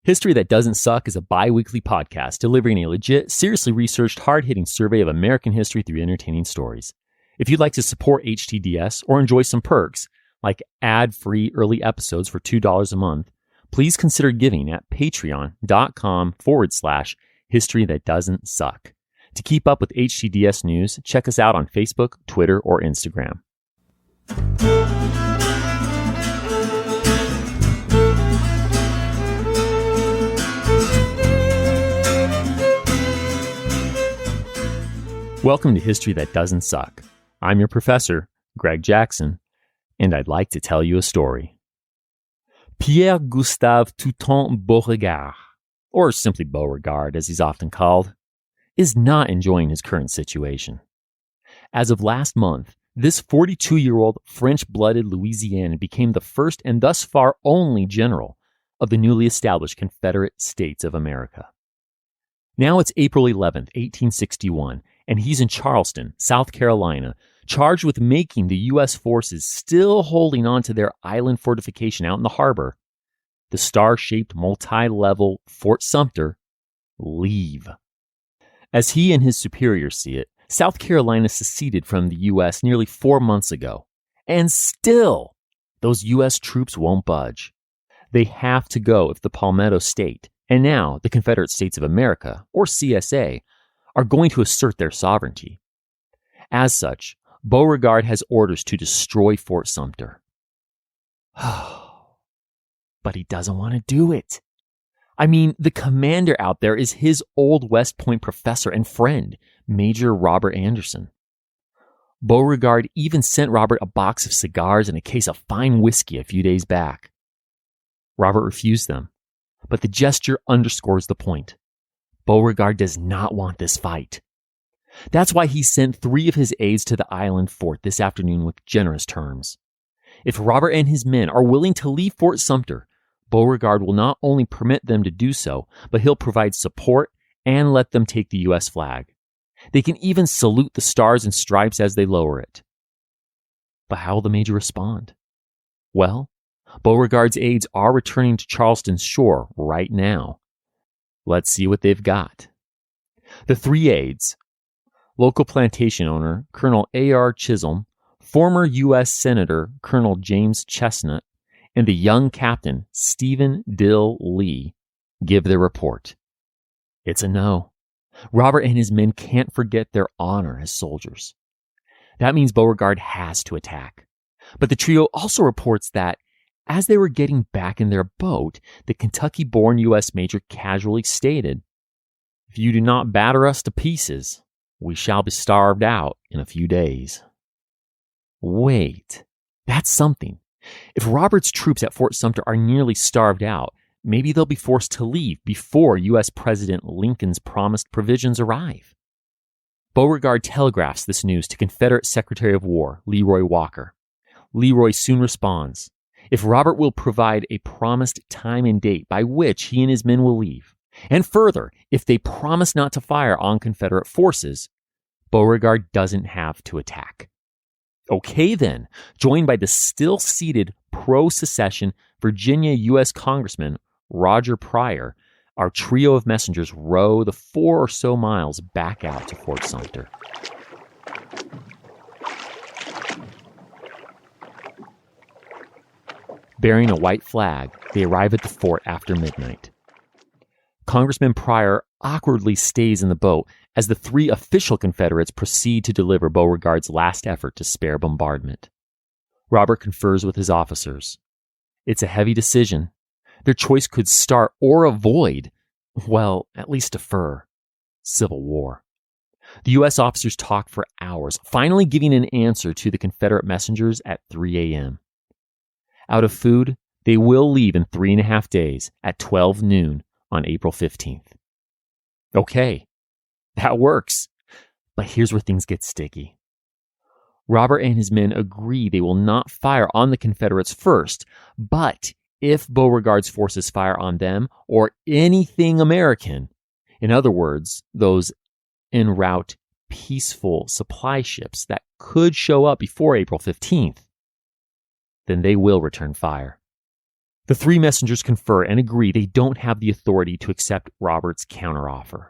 History That Doesn't Suck is a bi-weekly podcast delivering a legit, seriously researched, hard-hitting survey of American history through entertaining stories. If you'd like to support HTDS or enjoy some perks, like ad-free early episodes for $2 a month, please consider giving at patreon.com/History That Doesn't Suck. To keep up with HTDS news, check us out on Facebook, Twitter, or Instagram. Welcome to History That Doesn't Suck. I'm your professor, Greg Jackson, and I'd like to tell you a story. Pierre Gustav Beauregard, or simply Beauregard as he's often called, is not enjoying his current situation. As of last month, this 42-year-old French-blooded Louisianian became the first and thus far only general of the newly established Confederate States of America. Now it's April 11th, 1861, and he's in Charleston, South Carolina, charged with making the U.S. forces still holding on to their island fortification out in the harbor, the star-shaped multi-level Fort Sumter, leave. As he and his superiors see it, South Carolina seceded from the U.S. nearly 4 months ago, and still, those U.S. troops won't budge. They have to go if the Palmetto State, and now the Confederate States of America, or CSA, are going to assert their sovereignty. As such, Beauregard has orders to destroy Fort Sumter. But he doesn't want to do it. I mean, the commander out there is his old West Point professor and friend, Major Robert Anderson. Beauregard even sent Robert a box of cigars and a case of fine whiskey a few days back. Robert refused them, but the gesture underscores the point. Beauregard does not want this fight. That's why he sent 3 of his aides to the island fort this afternoon with generous terms. If Robert and his men are willing to leave Fort Sumter, Beauregard will not only permit them to do so, but he'll provide support and let them take the U.S. flag. They can even salute the stars and stripes as they lower it. But how will the major respond? Well, Beauregard's aides are returning to Charleston's shore right now. Let's see what they've got. The 3 aides, local plantation owner Colonel A.R. Chisholm, former U.S. Senator Colonel James Chestnut, and the young captain Stephen Dill Lee, give their report. It's a no. Robert and his men can't forget their honor as soldiers. That means Beauregard has to attack. But the trio also reports that as they were getting back in their boat, the Kentucky-born U.S. major casually stated, "If you do not batter us to pieces, we shall be starved out in a few days." Wait, that's something. If Robert's troops at Fort Sumter are nearly starved out, maybe they'll be forced to leave before U.S. President Lincoln's promised provisions arrive. Beauregard telegraphs this news to Confederate Secretary of War Leroy Walker. Leroy soon responds, if Robert will provide a promised time and date by which he and his men will leave, and further, if they promise not to fire on Confederate forces, Beauregard doesn't have to attack. Okay then, joined by the still seated pro-secession Virginia U.S. Congressman Roger Pryor, our trio of messengers row the 4 or so miles back out to Fort Sumter. Bearing a white flag, they arrive at the fort after midnight. Congressman Pryor awkwardly stays in the boat as the 3 official Confederates proceed to deliver Beauregard's last effort to spare bombardment. Robert confers with his officers. It's a heavy decision. Their choice could start or avoid, well, at least defer, civil war. The U.S. officers talk for hours, finally giving an answer to the Confederate messengers at 3 a.m. Out of food, they will leave in 3.5 days at 12 noon on April 15th. Okay, that works. But here's where things get sticky. Robert and his men agree they will not fire on the Confederates first, but if Beauregard's forces fire on them or anything American, in other words, those en route peaceful supply ships that could show up before April 15th, then they will return fire. The three messengers confer and agree they don't have the authority to accept Robert's counteroffer.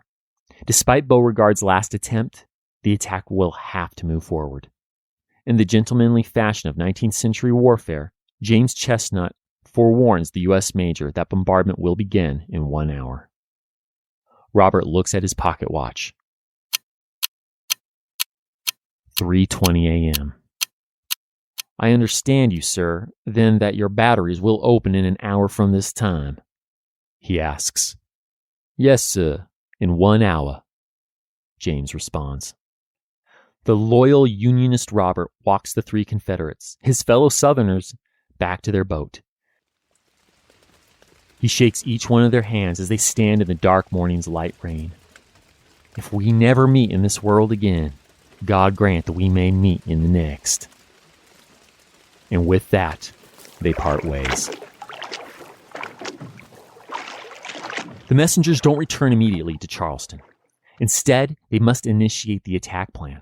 Despite Beauregard's last attempt, the attack will have to move forward. In the gentlemanly fashion of 19th century warfare, James Chestnut forewarns the U.S. Major that bombardment will begin in 1 hour. Robert looks at his pocket watch. 3:20 a.m. I understand you, sir, then that your batteries will open in an hour from this time, he asks. Yes, sir, in 1 hour, James responds. The loyal Unionist Robert walks the three Confederates, his fellow Southerners, back to their boat. He shakes each one of their hands as they stand in the dark morning's light rain. If we never meet in this world again, God grant that we may meet in the next. And with that, they part ways. The messengers don't return immediately to Charleston. Instead, they must initiate the attack plan.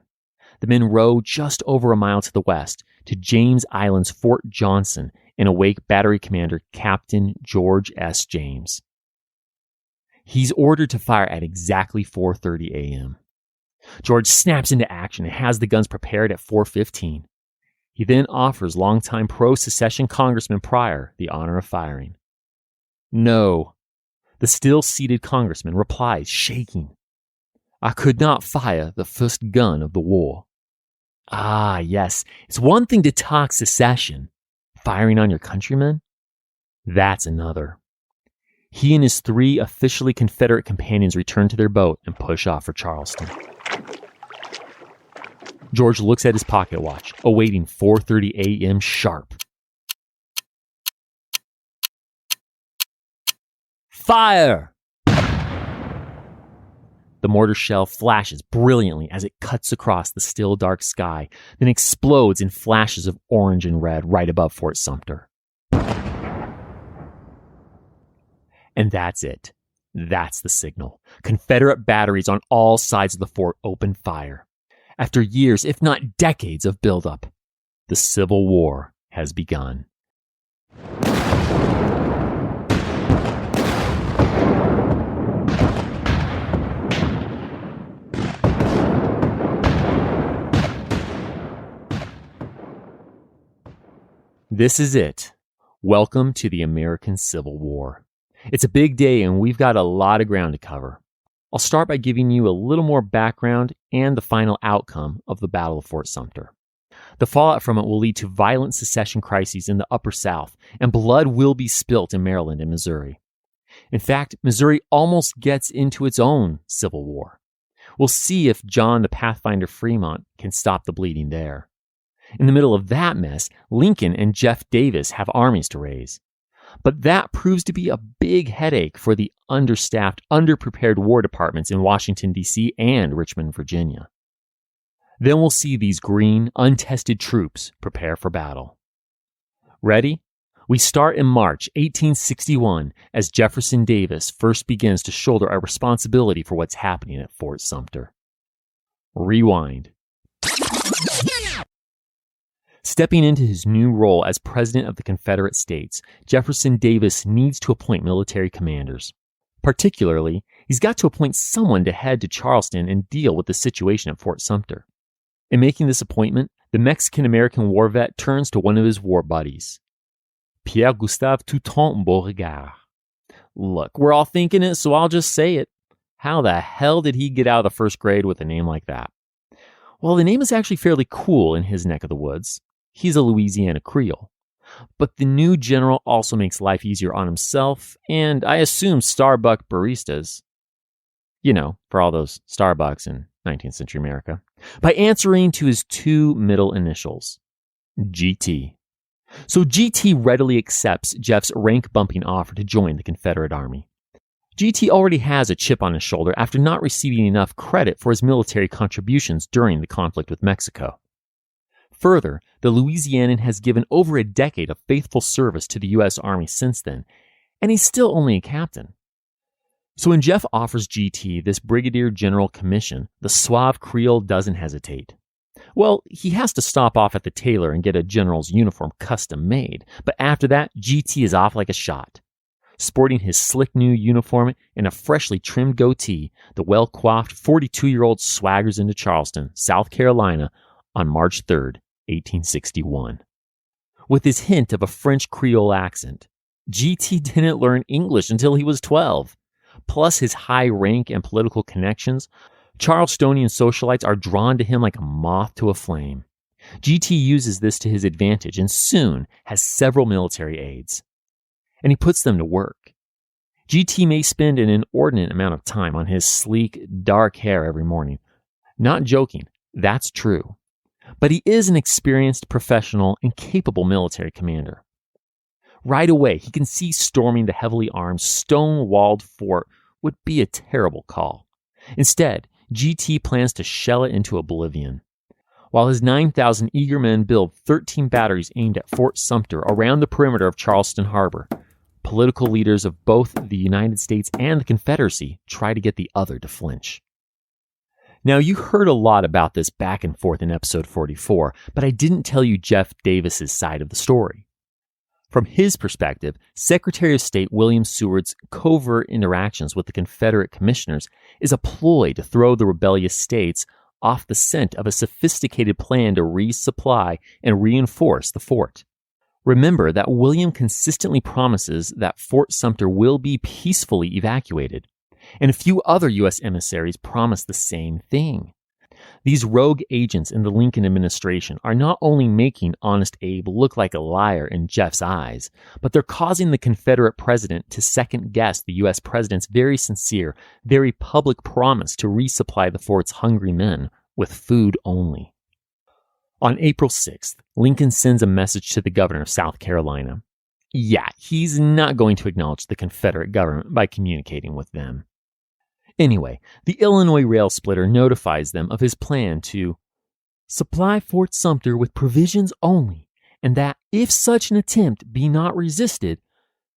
The men row just over a mile to the west to James Island's Fort Johnson and awake Battery Commander Captain George S. James. He's ordered to fire at exactly 4:30 a.m. George snaps into action and has the guns prepared at 4:15. He then offers longtime pro-secession Congressman Pryor the honor of firing. No, the still-seated congressman replies, shaking. I could not fire the first gun of the war. Ah, yes, it's one thing to talk secession. Firing on your countrymen? That's another. He and his three officially Confederate companions return to their boat and push off for Charleston. George looks at his pocket watch, awaiting 4:30 a.m. sharp. Fire! The mortar shell flashes brilliantly as it cuts across the still dark sky, then explodes in flashes of orange and red right above Fort Sumter. And that's it. That's the signal. Confederate batteries on all sides of the fort open fire. After years, if not decades of buildup, the Civil War has begun. This is it. Welcome to the American Civil War. It's a big day and we've got a lot of ground to cover. I'll start by giving you a little more background and the final outcome of the Battle of Fort Sumter. The fallout from it will lead to violent secession crises in the Upper South, and blood will be spilt in Maryland and Missouri. In fact, Missouri almost gets into its own civil war. We'll see if John the Pathfinder Fremont can stop the bleeding there. In the middle of that mess, Lincoln and Jeff Davis have armies to raise. But that proves to be a big headache for the understaffed, underprepared war departments in Washington, D.C. and Richmond, Virginia. Then we'll see these green, untested troops prepare for battle. Ready? We start in March 1861 as Jefferson Davis first begins to shoulder a responsibility for what's happening at Fort Sumter. Rewind. Stepping into his new role as President of the Confederate States, Jefferson Davis needs to appoint military commanders. Particularly, he's got to appoint someone to head to Charleston and deal with the situation at Fort Sumter. In making this appointment, the Mexican-American war vet turns to one of his war buddies, Pierre Gustav Beauregard. Look, we're all thinking it, so I'll just say it. How the hell did he get out of the first grade with a name like that? Well, the name is actually fairly cool in his neck of the woods. He's a Louisiana Creole. But the new general also makes life easier on himself, and I assume Starbucks baristas. You know, for all those Starbucks in 19th century America. By answering to his two middle initials, GT. So GT readily accepts Jeff's rank-bumping offer to join the Confederate Army. GT already has a chip on his shoulder after not receiving enough credit for his military contributions during the conflict with Mexico. Further, the Louisianan has given over a decade of faithful service to the U.S. Army since then, and he's still only a captain. So when Jeff offers GT this brigadier general commission, the suave Creole doesn't hesitate. Well, he has to stop off at the tailor and get a general's uniform custom made, but after that, GT is off like a shot. Sporting his slick new uniform and a freshly trimmed goatee, the well-coiffed 42-year-old swaggers into Charleston, South Carolina, on March 3rd, 1861. With his hint of a French Creole accent, GT didn't learn English until he was 12. Plus his high rank and political connections, Charlestonian socialites are drawn to him like a moth to a flame. GT uses this to his advantage and soon has several military aides. And he puts them to work. GT may spend an inordinate amount of time on his sleek, dark hair every morning. Not joking, that's true. But he is an experienced, professional, and capable military commander. Right away, he can see storming the heavily armed, stone-walled fort would be a terrible call. Instead, GT plans to shell it into oblivion. While his 9,000 eager men build 13 batteries aimed at Fort Sumter around the perimeter of Charleston Harbor, political leaders of both the United States and the Confederacy try to get the other to flinch. Now, you heard a lot about this back and forth in episode 44, but I didn't tell you Jeff Davis's side of the story. From his perspective, Secretary of State William Seward's covert interactions with the Confederate commissioners is a ploy to throw the rebellious states off the scent of a sophisticated plan to resupply and reinforce the fort. Remember that William consistently promises that Fort Sumter will be peacefully evacuated, and a few other U.S. emissaries promise the same thing. These rogue agents in the Lincoln administration are not only making Honest Abe look like a liar in Jeff's eyes, but they're causing the Confederate president to second-guess the U.S. president's very sincere, very public promise to resupply the fort's hungry men with food only. On April 6th, Lincoln sends a message to the governor of South Carolina. Yeah, he's not going to acknowledge the Confederate government by communicating with them. Anyway, the Illinois rail splitter notifies them of his plan to supply Fort Sumter with provisions only, and that if such an attempt be not resisted,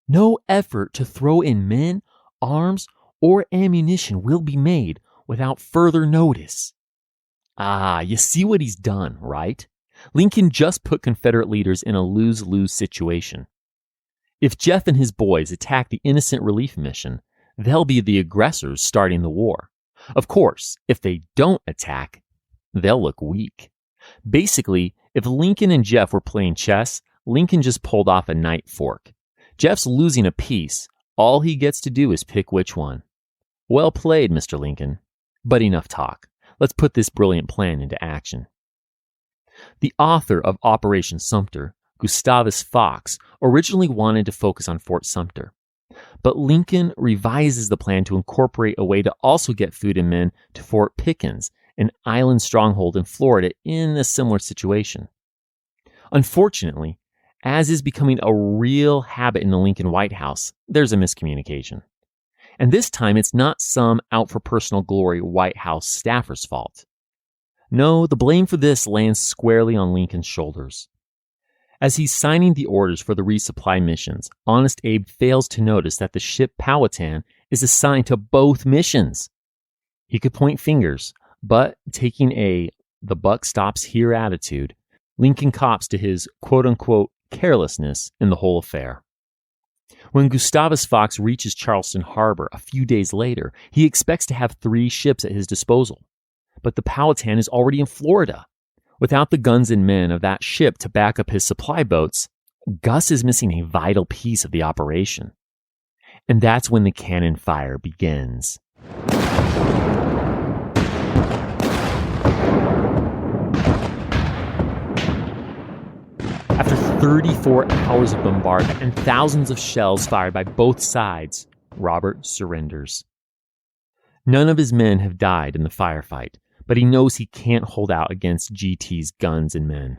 no effort to throw in men, arms, or ammunition will be made without further notice. You see what he's done, right? Lincoln just put Confederate leaders in a lose-lose situation. If Jeff and his boys attack the innocent relief mission, they'll be the aggressors starting the war. Of course, if they don't attack, they'll look weak. Basically, if Lincoln and Jeff were playing chess, Lincoln just pulled off a knight fork. Jeff's losing a piece. All he gets to do is pick which one. Well played, Mr. Lincoln. But enough talk. Let's put this brilliant plan into action. The author of Operation Sumter, Gustavus Fox, originally wanted to focus on Fort Sumter. But Lincoln revises the plan to incorporate a way to also get food and men to Fort Pickens, an island stronghold in Florida in a similar situation. Unfortunately, as is becoming a real habit in the Lincoln White House, there's a miscommunication. And this time it's not some out for personal glory White House staffer's fault. No, the blame for this lands squarely on Lincoln's shoulders. As he's signing the orders for the resupply missions, Honest Abe fails to notice that the ship Powhatan is assigned to both missions. He could point fingers, but taking a the buck stops here attitude, Lincoln cops to his quote-unquote carelessness in the whole affair. When Gustavus Fox reaches Charleston Harbor a few days later, he expects to have 3 ships at his disposal. But the Powhatan is already in Florida. Without the guns and men of that ship to back up his supply boats, Gus is missing a vital piece of the operation. And that's when the cannon fire begins. After 34 hours of bombardment and thousands of shells fired by both sides, Robert surrenders. None of his men have died in the firefight, but he knows he can't hold out against GT's guns and men.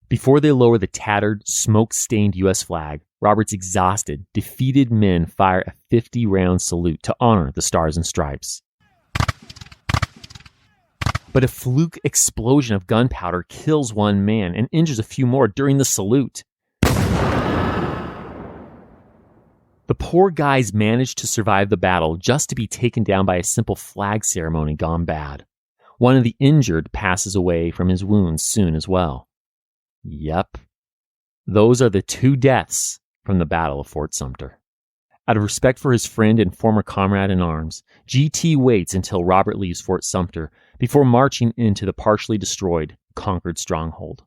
Before they lower the tattered, smoke-stained U.S. flag, Robert's exhausted, defeated men fire a 50-round salute to honor the Stars and Stripes. But a fluke explosion of gunpowder kills one man and injures a few more during the salute. The poor guys managed to survive the battle just to be taken down by a simple flag ceremony gone bad. One of the injured passes away from his wounds soon as well. Yep, those are the 2 deaths from the Battle of Fort Sumter. Out of respect for his friend and former comrade in arms, GT waits until Robert leaves Fort Sumter before marching into the partially destroyed, conquered stronghold.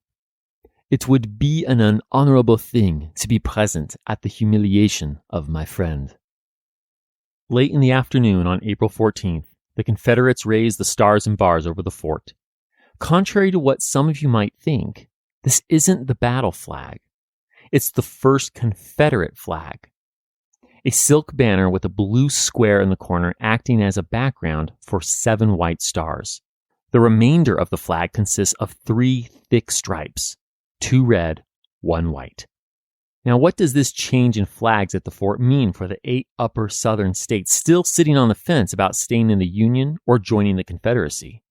It would be an unhonorable thing to be present at the humiliation of my friend. Late in the afternoon on April 14th, the Confederates raised the stars and bars over the fort. Contrary to what some of you might think, this isn't the battle flag. It's the first Confederate flag. A silk banner with a blue square in the corner acting as a background for 7 white stars. The remainder of the flag consists of 3 thick stripes, 2 red, 1 white. Now, what does this change in flags at the fort mean for the 8 upper southern states still sitting on the fence about staying in the Union or joining the Confederacy?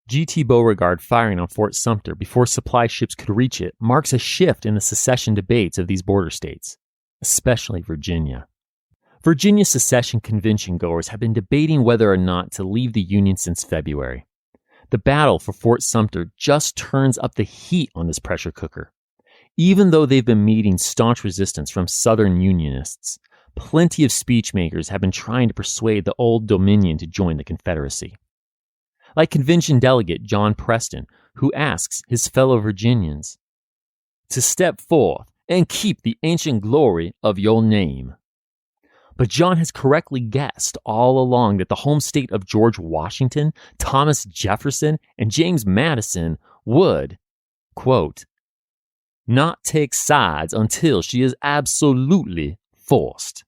G.T. Beauregard firing on Fort Sumter before supply ships could reach it marks a shift in the secession debates of these border states, especially Virginia. Virginia secession convention goers have been debating whether or not to leave the Union since February. The battle for Fort Sumter just turns up the heat on this pressure cooker. Even though they've been meeting staunch resistance from Southern Unionists, plenty of speechmakers have been trying to persuade the Old Dominion to join the Confederacy. Like convention delegate John Preston, who asks his fellow Virginians to step forth and keep the ancient glory of your name. But John has correctly guessed all along that the home state of George Washington, Thomas Jefferson, and James Madison would, quote, not take sides until she is absolutely forced.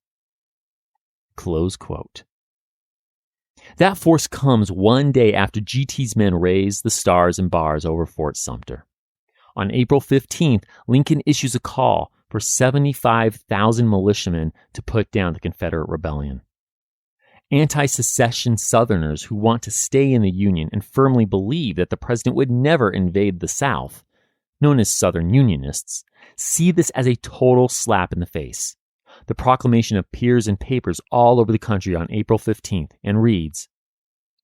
Close quote. That force comes one day after GT's men raise the stars and bars over Fort Sumter. On April 15th, Lincoln issues a call for 75,000 militiamen to put down the Confederate rebellion. Anti-secession Southerners who want to stay in the Union and firmly believe that the president would never invade the South, known as Southern Unionists, see this as a total slap in the face. The proclamation appears in papers all over the country on April 15th and reads,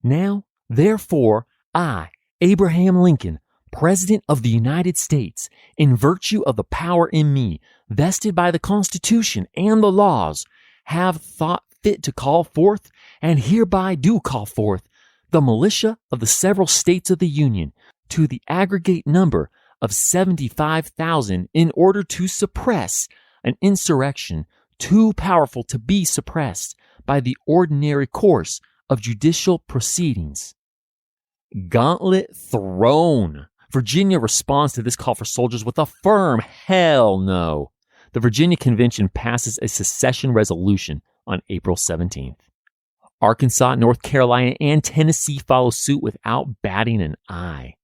"Now, therefore, I, Abraham Lincoln, President of the United States, in virtue of the power in me, vested by the Constitution and the laws, have thought fit to call forth, and hereby do call forth, the militia of the several states of the Union, to the aggregate number of 75,000 in order to suppress an insurrection too powerful to be suppressed by the ordinary course of judicial proceedings." Gauntlet thrown. Virginia responds to this call for soldiers with a firm hell no. The Virginia Convention passes a secession resolution on April 17th. Arkansas, North Carolina, and Tennessee follow suit without batting an eye.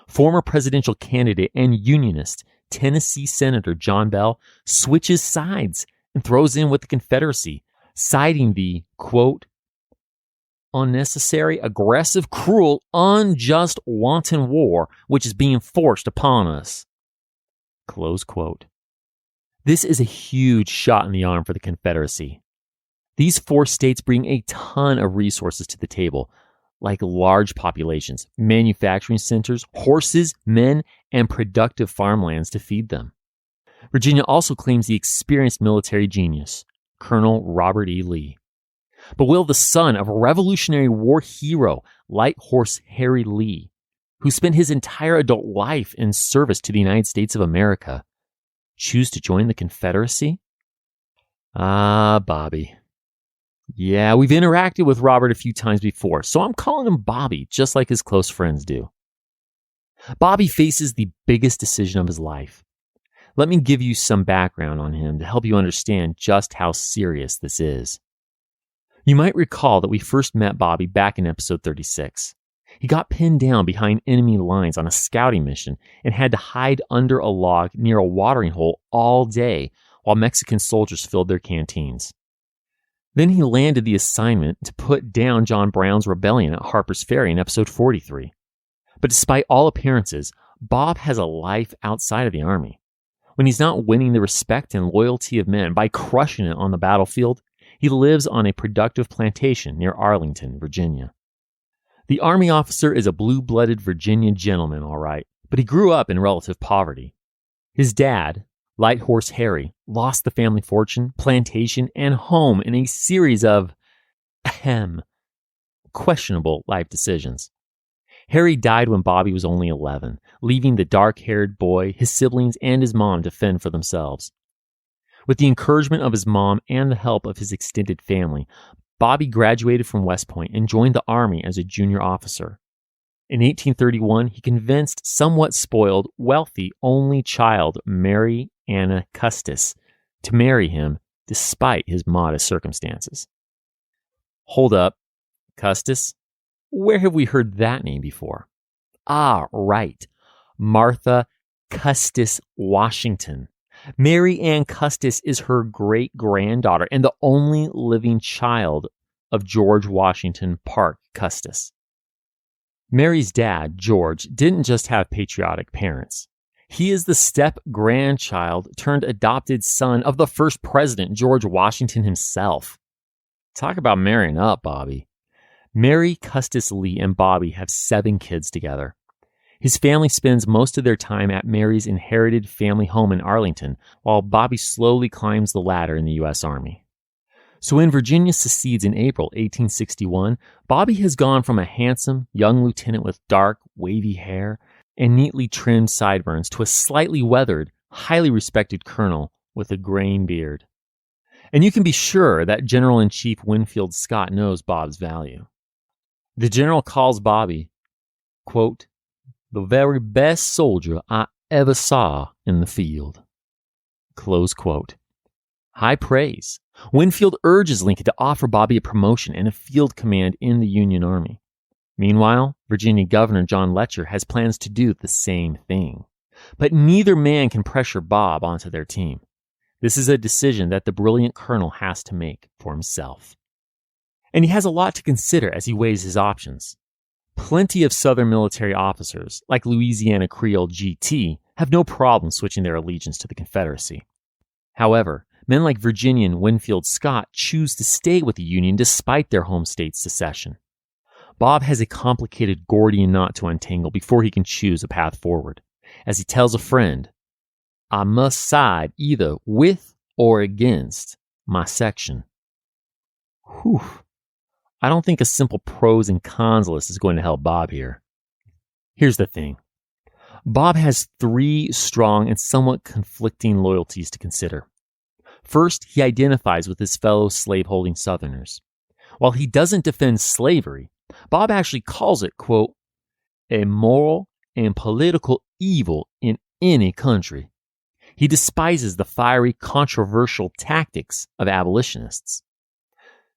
Former presidential candidate and Unionist Tennessee Senator John Bell switches sides and throws in with the Confederacy, citing the, quote, unnecessary, aggressive, cruel, unjust, wanton war which is being forced upon us. Close quote. This is a huge shot in the arm for the Confederacy. These 4 states bring a ton of resources to the table, like large populations, manufacturing centers, horses, men, and productive farmlands to feed them. Virginia also claims the experienced military genius, Colonel Robert E. Lee. But will the son of Revolutionary War hero Light Horse Harry Lee, who spent his entire adult life in service to the United States of America, choose to join the Confederacy? Ah, Bobby. Yeah, we've interacted with Robert a few times before, so I'm calling him Bobby, just like his close friends do. Bobby faces the biggest decision of his life. Let me give you some background on him to help you understand just how serious this is. You might recall that we first met Bobby back in episode 36. He got pinned down behind enemy lines on a scouting mission and had to hide under a log near a watering hole all day while Mexican soldiers filled their canteens. Then he landed the assignment to put down John Brown's rebellion at Harper's Ferry in episode 43. But despite all appearances, Bob has a life outside of the Army. When he's not winning the respect and loyalty of men by crushing it on the battlefield, he lives on a productive plantation near Arlington, Virginia. The Army officer is a blue-blooded Virginia gentleman, all right, but he grew up in relative poverty. His dad, Light Horse Harry, lost the family fortune, plantation, and home in a series of questionable life decisions. Harry died when Bobby was only 11, leaving the dark-haired boy, his siblings, and his mom to fend for themselves. With the encouragement of his mom and the help of his extended family, Bobby graduated from West Point and joined the Army as a junior officer. In 1831, he convinced somewhat spoiled, wealthy, only child Mary Anna Custis to marry him despite his modest circumstances. Hold up, Custis? Where have we heard that name before? Ah, right. Martha Custis Washington. Mary Ann Custis is her great-granddaughter and the only living child of George Washington Parke Custis. Mary's dad, George, didn't just have patriotic parents. He is the step-grandchild turned adopted son of the first president, George Washington himself. Talk about marrying up, Bobby. Mary Custis Lee and Bobby have 7 kids together. His family spends most of their time at Mary's inherited family home in Arlington, while Bobby slowly climbs the ladder in the U.S. Army. So when Virginia secedes in April 1861, Bobby has gone from a handsome young lieutenant with dark, wavy hair and neatly trimmed sideburns to a slightly weathered, highly respected colonel with a graying beard. And you can be sure that General-in-Chief Winfield Scott knows Bob's value. The general calls Bobby, quote, the very best soldier I ever saw in the field. Close quote. High praise. Winfield urges Lincoln to offer Bobby a promotion and a field command in the Union Army. Meanwhile, Virginia Governor John Letcher has plans to do the same thing. But neither man can pressure Bob onto their team. This is a decision that the brilliant colonel has to make for himself. And he has a lot to consider as he weighs his options. Plenty of Southern military officers, like Louisiana Creole GT, have no problem switching their allegiance to the Confederacy. However, men like Virginian Winfield Scott choose to stay with the Union despite their home state's secession. Bob has a complicated Gordian knot to untangle before he can choose a path forward. As he tells a friend, I must side either with or against my section. Whew. I don't think a simple pros and cons list is going to help Bob here. Here's the thing. Bob has 3 strong and somewhat conflicting loyalties to consider. First, he identifies with his fellow slave-holding Southerners. While he doesn't defend slavery, Bob actually calls it, quote, a moral and political evil in any country. He despises the fiery, controversial tactics of abolitionists.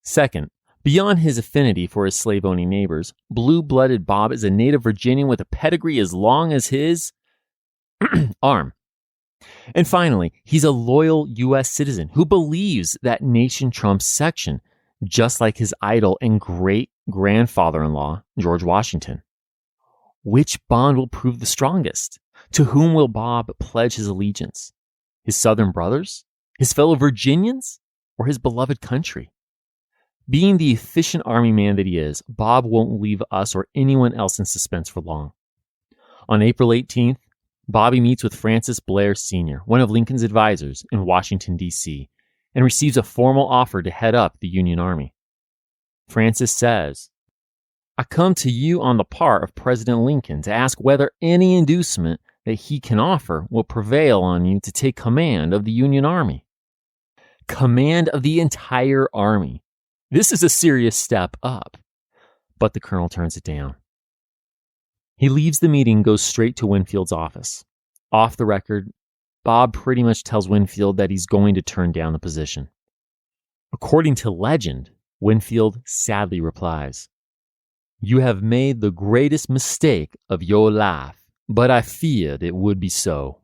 Second, beyond his affinity for his slave-owning neighbors, blue-blooded Bob is a native Virginian with a pedigree as long as his arm. And finally, he's a loyal U.S. citizen who believes that nation trumps section, just like his idol and great-grandfather-in-law, George Washington. Which bond will prove the strongest? To whom will Bob pledge his allegiance? His Southern brothers? His fellow Virginians? Or his beloved country? Being the efficient army man that he is, Bob won't leave us or anyone else in suspense for long. On April 18th, Bobby meets with Francis Blair Sr., one of Lincoln's advisors, in Washington, D.C., and receives a formal offer to head up the Union Army. Francis says, I come to you on the part of President Lincoln to ask whether any inducement that he can offer will prevail on you to take command of the Union Army. Command of the entire army. This is a serious step up. But the colonel turns it down. He leaves the meeting and goes straight to Winfield's office. Off the record, Bob pretty much tells Winfield that he's going to turn down the position. According to legend, Winfield sadly replies, You have made the greatest mistake of your life, but I feared it would be so.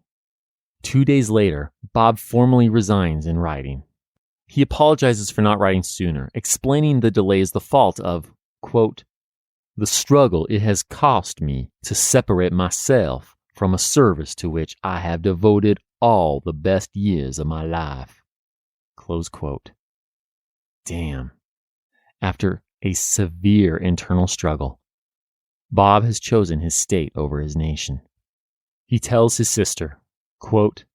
2 days later, Bob formally resigns in writing. He apologizes for not writing sooner, explaining the delay is the fault of, quote, the struggle it has cost me to separate myself from a service to which I have devoted all the best years of my life. Close quote. Damn. After a severe internal struggle, Bob has chosen his state over his nation. He tells his sister, quote,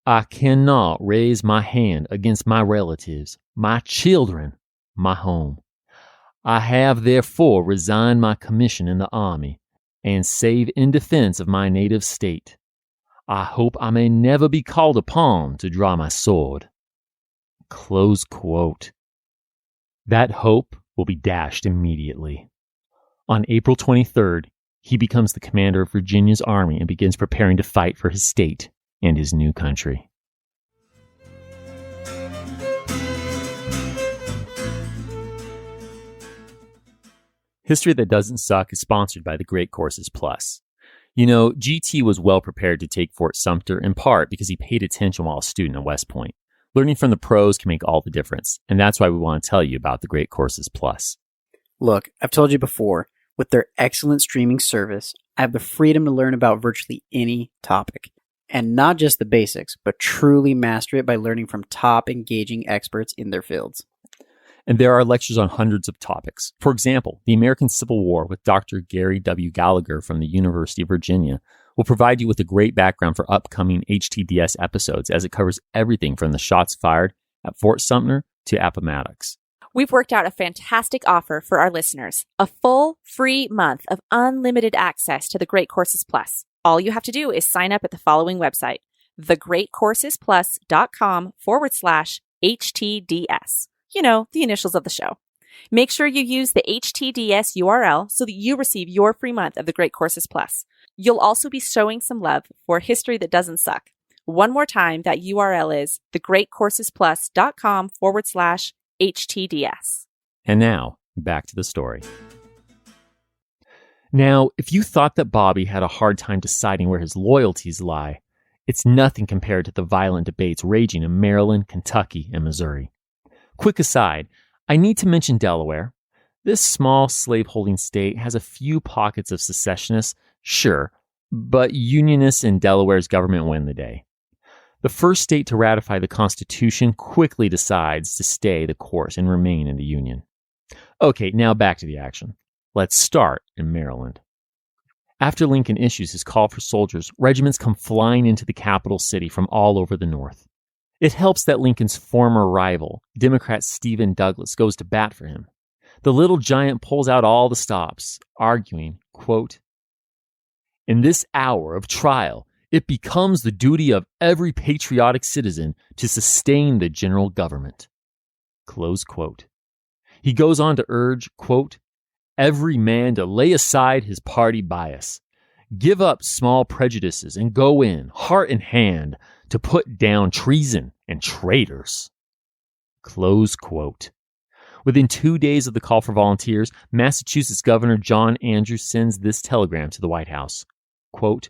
I cannot raise my hand against my relatives, my children, my home. I have therefore resigned my commission in the Army and save in defense of my native state. I hope I may never be called upon to draw my sword. Close quote. That hope will be dashed immediately. On April 23rd, he becomes the commander of Virginia's army and begins preparing to fight for his state and his new country. History That Doesn't Suck is sponsored by the Great Courses Plus. You know, GT was well prepared to take Fort Sumter in part because he paid attention while a student at West Point. Learning from the pros can make all the difference, and that's why we want to tell you about the Great Courses Plus. Look, I've told you before, with their excellent streaming service, I have the freedom to learn about virtually any topic. And not just the basics, but truly master it by learning from top engaging experts in their fields. And there are lectures on hundreds of topics. For example, the American Civil War with Dr. Gary W. Gallagher from the University of Virginia will provide you with a great background for upcoming HTDS episodes as it covers everything from the shots fired at Fort Sumter to Appomattox. We've worked out a fantastic offer for our listeners, a full free month of unlimited access to the Great Courses Plus. All you have to do is sign up at the following website, thegreatcoursesplus.com/HTDS. You know, the initials of the show. Make sure you use the HTDS URL so that you receive your free month of the Great Courses Plus. You'll also be showing some love for History That Doesn't Suck. One more time, that URL is thegreatcoursesplus.com/HTDS. And now, back to the story. Now, if you thought that Bobby had a hard time deciding where his loyalties lie, it's nothing compared to the violent debates raging in Maryland, Kentucky, and Missouri. Quick aside, I need to mention Delaware. This small slaveholding state has a few pockets of secessionists, sure, but Unionists in Delaware's government win the day. The first state to ratify the Constitution quickly decides to stay the course and remain in the Union. Okay, now back to the action. Let's start in Maryland. After Lincoln issues his call for soldiers, regiments come flying into the capital city from all over the North. It helps that Lincoln's former rival, Democrat Stephen Douglas, goes to bat for him. The little giant pulls out all the stops, arguing, quote, in this hour of trial, it becomes the duty of every patriotic citizen to sustain the general government. Close quote. He goes on to urge, quote, every man to lay aside his party bias, give up small prejudices, and go in, heart in hand, to put down treason and traitors. Close quote. Within 2 days of the call for volunteers, Massachusetts Governor John Andrews sends this telegram to the White House. Quote,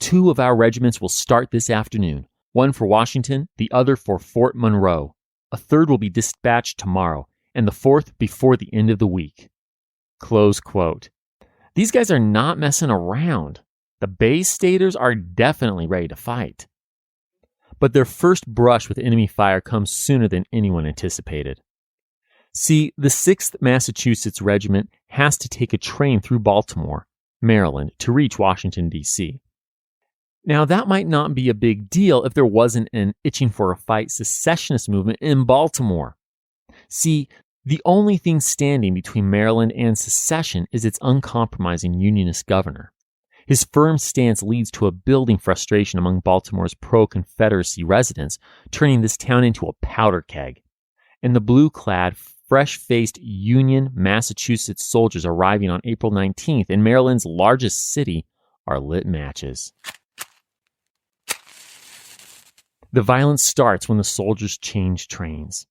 2 of our regiments will start this afternoon, one for Washington, the other for Fort Monroe. A third will be dispatched tomorrow, and the fourth before the end of the week. Close quote. These guys are not messing around. The Bay Staters are definitely ready to fight. But their first brush with enemy fire comes sooner than anyone anticipated. See, the 6th Massachusetts Regiment has to take a train through Baltimore, Maryland, to reach Washington, D.C. Now, that might not be a big deal if there wasn't an itching-for-a-fight secessionist movement in Baltimore. See, the only thing standing between Maryland and secession is its uncompromising Unionist governor. His firm stance leads to a building frustration among Baltimore's pro-Confederacy residents, turning this town into a powder keg. And the blue-clad, fresh-faced Union Massachusetts soldiers arriving on April 19th in Maryland's largest city are lit matches. The violence starts when the soldiers change trains.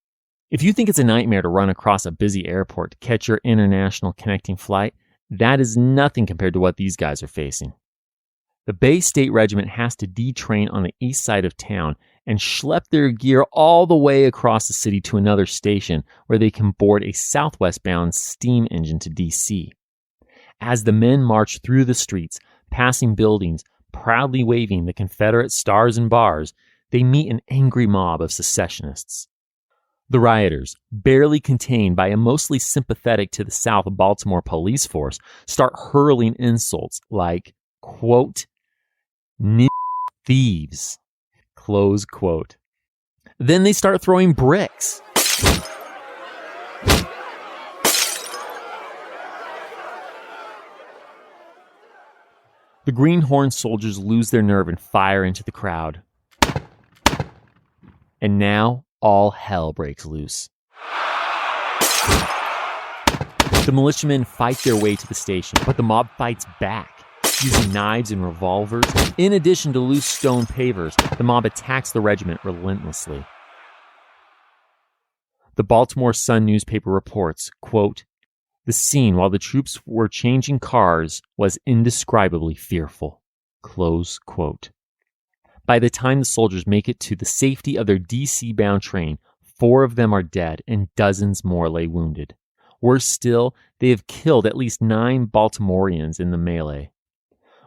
If you think it's a nightmare to run across a busy airport to catch your international connecting flight, that is nothing compared to what these guys are facing. The Bay State Regiment has to detrain on the east side of town and schlep their gear all the way across the city to another station where they can board a southwest-bound steam engine to D.C. As the men march through the streets, passing buildings, proudly waving the Confederate stars and bars, they meet an angry mob of secessionists. The rioters, barely contained by a mostly sympathetic to the South Baltimore police force, start hurling insults like, quote, thieves, close quote. Then they start throwing bricks. The greenhorn soldiers lose their nerve and fire into the crowd. And now all hell breaks loose. The militiamen fight their way to the station, but the mob fights back. Using knives and revolvers, in addition to loose stone pavers, the mob attacks the regiment relentlessly. The Baltimore Sun newspaper reports, quote, "The scene while the troops were changing cars was indescribably fearful." Close quote. By the time the soldiers make it to the safety of their D.C.-bound train, 4 of them are dead and dozens more lay wounded. Worse still, they have killed at least 9 Baltimoreans in the melee.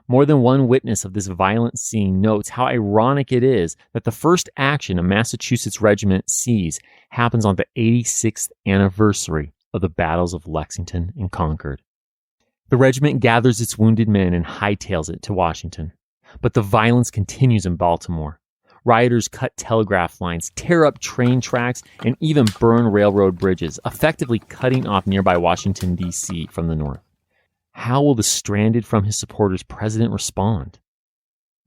More than one witness of this violent scene notes how ironic it is that the first action a Massachusetts regiment sees happens on the 86th anniversary of the battles of Lexington and Concord. The regiment gathers its wounded men and hightails it to Washington. But the violence continues in Baltimore. Rioters cut telegraph lines, tear up train tracks, and even burn railroad bridges, effectively cutting off nearby Washington, D.C. from the north. How will the stranded from his supporters president respond?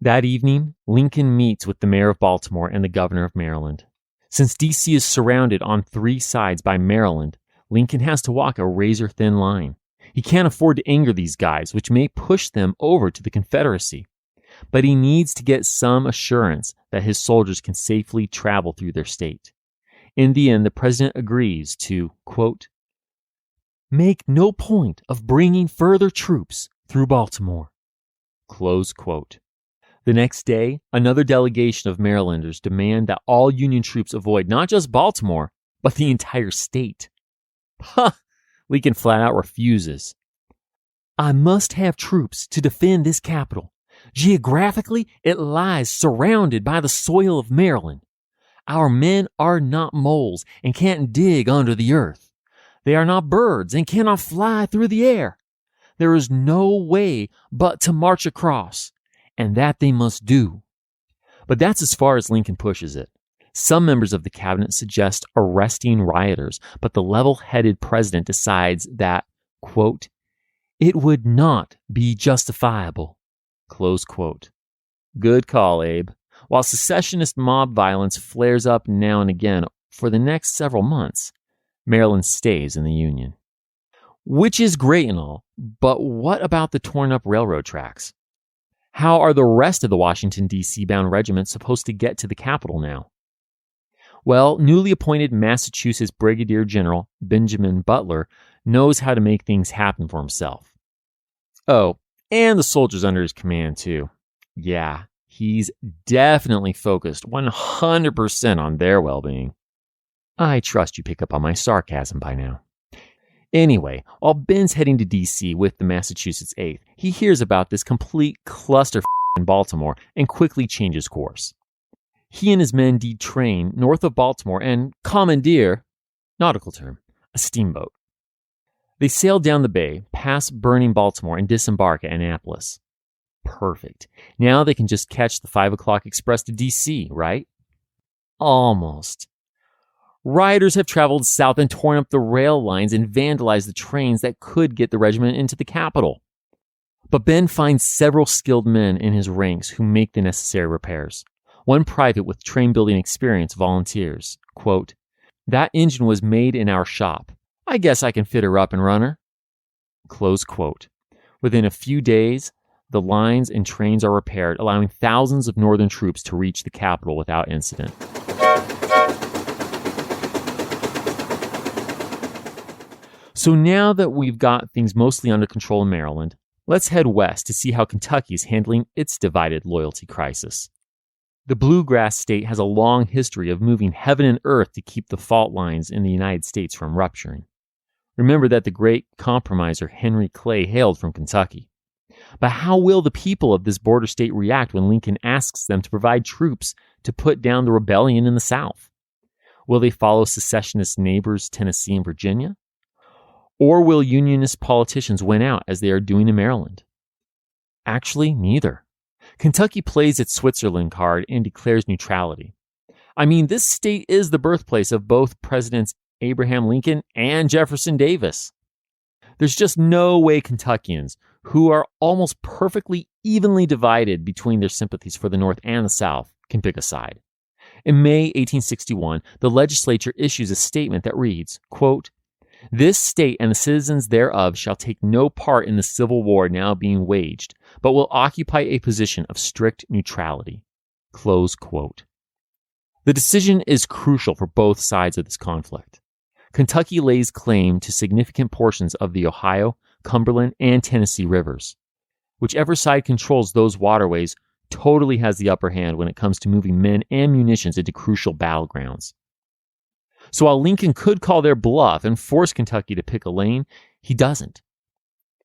That evening, Lincoln meets with the mayor of Baltimore and the governor of Maryland. Since D.C. is surrounded on 3 sides by Maryland, Lincoln has to walk a razor-thin line. He can't afford to anger these guys, which may push them over to the Confederacy. But he needs to get some assurance that his soldiers can safely travel through their state. In the end, the president agrees to, quote, "make no point of bringing further troops through Baltimore." Close quote. The next day, another delegation of Marylanders demand that all Union troops avoid not just Baltimore, but the entire state. Lincoln flat out refuses. "I must have troops to defend this capital. Geographically, it lies surrounded by the soil of Maryland. Our men are not moles and can't dig under the earth. They are not birds and cannot fly through the air. There is no way but to march across, and that they must do." But that's as far as Lincoln pushes it. Some members of the cabinet suggest arresting rioters, but the level-headed president decides that, quote, "it would not be justifiable." Close quote. Good call, Abe. While secessionist mob violence flares up now and again for the next several months, Maryland stays in the Union. Which is great and all, but what about the torn up railroad tracks? How are the rest of the Washington, D.C. bound regiments supposed to get to the capital now? Well, newly appointed Massachusetts Brigadier General Benjamin Butler knows how to make things happen for himself. Oh, and the soldiers under his command, too. Yeah, he's definitely focused 100% on their well-being. I trust you pick up on my sarcasm by now. Anyway, while Ben's heading to D.C. with the Massachusetts 8th, he hears about this complete cluster in Baltimore and quickly changes course. He and his men detrain north of Baltimore and commandeer, nautical term, a steamboat. They sail down the bay, pass burning Baltimore, and disembark at Annapolis. Perfect. Now they can just catch the 5 o'clock express to D.C., right? Almost. Rioters have traveled south and torn up the rail lines and vandalized the trains that could get the regiment into the capital. But Ben finds several skilled men in his ranks who make the necessary repairs. One private with train building experience volunteers, quote, "that engine was made in our shop. I guess I can fit her up and run her." Close quote. Within a few days, the lines and trains are repaired, allowing thousands of Northern troops to reach the capital without incident. So now that we've got things mostly under control in Maryland, let's head west to see how Kentucky is handling its divided loyalty crisis. The Bluegrass state has a long history of moving heaven and earth to keep the fault lines in the United States from rupturing. Remember that the great compromiser Henry Clay hailed from Kentucky. But how will the people of this border state react when Lincoln asks them to provide troops to put down the rebellion in the South? Will they follow secessionist neighbors Tennessee and Virginia? Or will Unionist politicians win out as they are doing in Maryland? Actually, neither. Kentucky plays its Switzerland card and declares neutrality. I mean, this state is the birthplace of both Presidents Abraham Lincoln and Jefferson Davis. There's just no way Kentuckians, who are almost perfectly evenly divided between their sympathies for the North and the South, can pick a side. In May 1861, the legislature issues a statement that reads, quote, "This state and the citizens thereof shall take no part in the civil war now being waged, but will occupy a position of strict neutrality." Close quote. The decision is crucial for both sides of this conflict. Kentucky lays claim to significant portions of the Ohio, Cumberland, and Tennessee rivers. Whichever side controls those waterways totally has the upper hand when it comes to moving men and munitions into crucial battlegrounds. So while Lincoln could call their bluff and force Kentucky to pick a lane, he doesn't.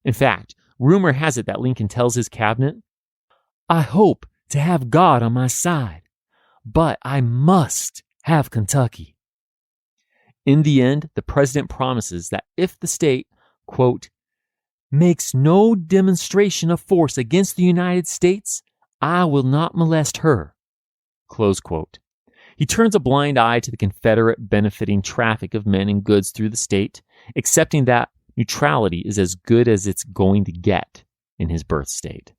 In fact, rumor has it that Lincoln tells his cabinet, "I hope to have God on my side, but I must have Kentucky." In the end, the president promises that if the state, quote, "makes no demonstration of force against the United States, I will not molest her," close quote. He turns a blind eye to the Confederate benefiting traffic of men and goods through the state, accepting that neutrality is as good as it's going to get in his birth state.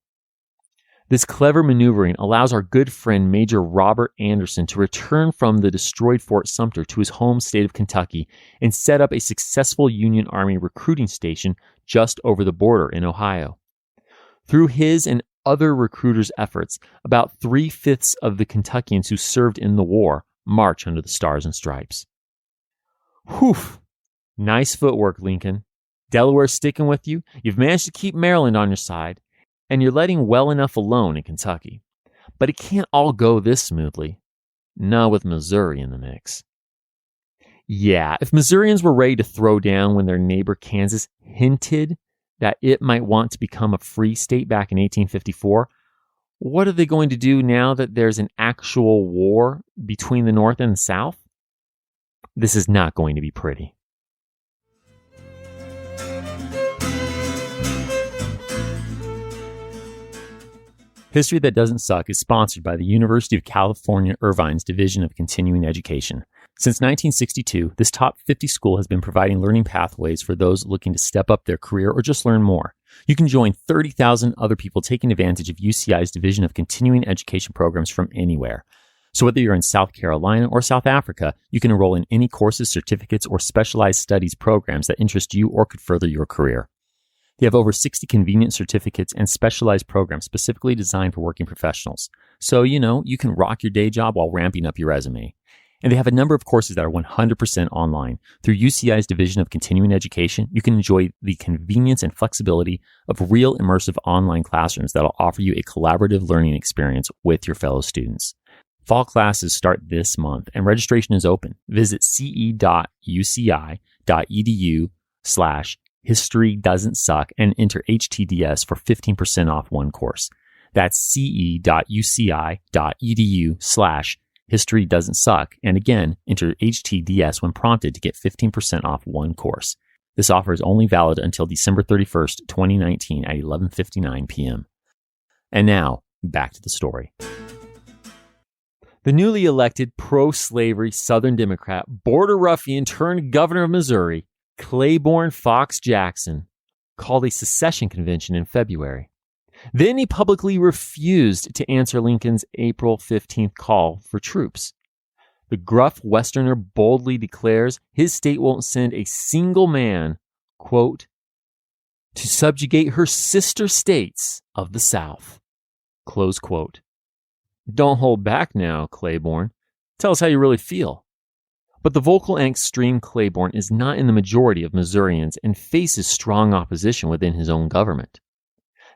This clever maneuvering allows our good friend Major Robert Anderson to return from the destroyed Fort Sumter to his home state of Kentucky and set up a successful Union Army recruiting station just over the border in Ohio. Through his and other recruiters' efforts, about 3/5 of the Kentuckians who served in the war march under the Stars and Stripes. Whew! Nice footwork, Lincoln. Delaware's sticking with you. You've managed to keep Maryland on your side, and you're letting well enough alone in Kentucky. But it can't all go this smoothly. Not with Missouri in the mix. Yeah, if Missourians were ready to throw down when their neighbor Kansas hinted that it might want to become a free state back in 1854, what are they going to do now that there's an actual war between the North and the South? This is not going to be pretty. History That Doesn't Suck is sponsored by the University of California, Irvine's Division of Continuing Education. Since 1962, this top 50 school has been providing learning pathways for those looking to step up their career or just learn more. You can join 30,000 other people taking advantage of UCI's Division of Continuing Education programs from anywhere. So whether you're in South Carolina or South Africa, you can enroll in any courses, certificates, or specialized studies programs that interest you or could further your career. They have over 60 convenient certificates and specialized programs specifically designed for working professionals. So, you can rock your day job while ramping up your resume. And they have a number of courses that are 100% online. Through UCI's Division of Continuing Education, you can enjoy the convenience and flexibility of real immersive online classrooms that will offer you a collaborative learning experience with your fellow students. Fall classes start this month and registration is open. Visit ce.uci.edu/History Doesn't Suck and enter HTDS for 15% off one course. That's ce.uci.edu/History Doesn't Suck. And again, enter HTDS when prompted to get 15% off one course. This offer is only valid until December 31st, 2019 at 11:59 p.m. And now, back to the story. The newly elected pro-slavery Southern Democrat, border ruffian turned governor of Missouri, Claiborne Fox Jackson, called a secession convention in February. Then he publicly refused to answer Lincoln's April 15th call for troops. The gruff Westerner boldly declares his state won't send a single man, quote, to subjugate her sister states of the South, close quote. Don't hold back now, Claiborne. Tell us how you really feel. But the vocal and extreme Claiborne is not in the majority of Missourians and faces strong opposition within his own government.